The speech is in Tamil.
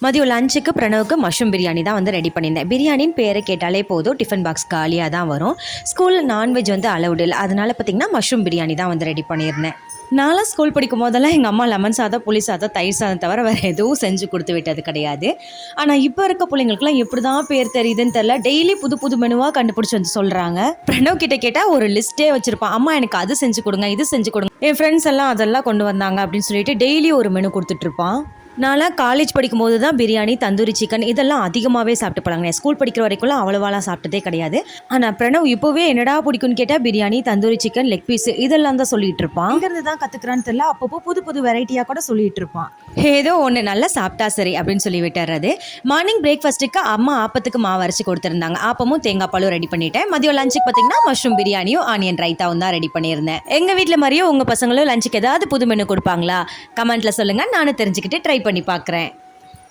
மதியம் லஞ்சுக்கு பிரணவுக்கு மஷ்ரூம் பிரியாணி தான் வந்து ரெடி பண்ணியிருந்தேன். பிரியாணின்னு பேரை கேட்டாலே போதும், டிஃபன் பாக்ஸ் காலியாக தான் வரும். ஸ்கூலில் நான்வெஜ் வந்து அலவுடு இல்லை, அதனால பார்த்திங்கன்னா மஷ்ரூம் பிரியாணி தான் வந்து ரெடி பண்ணியிருந்தேன். நான்லாம் ஸ்கூல் படிக்கும் போதெல்லாம் எங்கள் அம்மா லெமன் சாதம், புளி சாதம், தயிர் சாதம் தவிர வேறு எதுவும் செஞ்சு கொடுத்து விட்டது கிடையாது. ஆனால் இப்போ இருக்க பிள்ளைங்களுக்குலாம் எப்படி தான் பேர் தெரியுதுன்னு தெரில. டெய்லி புது புது மெனுவாக கண்டுபிடிச்சி வந்து சொல்கிறாங்க. பிரணவ் கிட்ட கேட்டால் ஒரு லிஸ்ட்டே வச்சுருப்பான். அம்மா எனக்கு அது செஞ்சு கொடுங்க, இது செஞ்சு கொடுங்க. என் ஃப்ரெண்ட்ஸ் எல்லாம் அதெல்லாம் கொண்டு வந்தாங்க அப்படின்னு சொல்லிட்டு டெய்லி ஒரு மெனு கொடுத்துட்ருப்பான். நான்லாம் காலேஜ் படிக்கும் போது தான் பிரியாணி, தந்தூரி சிக்கன் இதெல்லாம் அதிகமாகவே சாப்பிட்டு பழங்கினேன். ஸ்கூல் படிக்கிற வரைக்கும்லாம் அவ்வளோவாலாம் சாப்பிட்டதே கிடையாது. ஆனால் பிரணவ் இப்போவே என்னடா பிடிக்கும்னு கேட்டால் biryani, tandoori chicken, leg piece இதெல்லாம் தான் சொல்லிட்டு இருப்பான். இங்கிருந்து தான் கற்றுக்கிறான்னு தெரியல, அப்பப்போ புது புது வெரைட்டியாக கூட சொல்லிட்டு இருப்பான். ஏதோ ஒன்று நல்லா சாப்பிட்டா சரி அப்படின்னு சொல்லி விட்டுறது. மார்னிங் பிரேக்ஃபாஸ்ட்டுக்கு அம்மா ஆப்பத்துக்கு மாவு அரைச்சி கொடுத்துருந்தாங்க. ஆப்பமும் தேங்காய் பாலும் ரெடி பண்ணிட்டேன். மதியம் லஞ்சுக்கு பார்த்தீங்கன்னா மஷ்ரூம் பிரியாணியும் ஆனியன் ரைத்தாவும் தான் ரெடி பண்ணியிருந்தேன். எங்கள் வீட்டில் மாதிரியும் உங்கள் பசங்களும் லஞ்சுக்கு ஏதாவது புது மெனு கொடுப்பாங்களா? கமெண்ட்டில் சொல்லுங்கள், நானும் தெரிஞ்சுக்கிட்டு ட்ரை பண்ணி பார்க்குறேன்.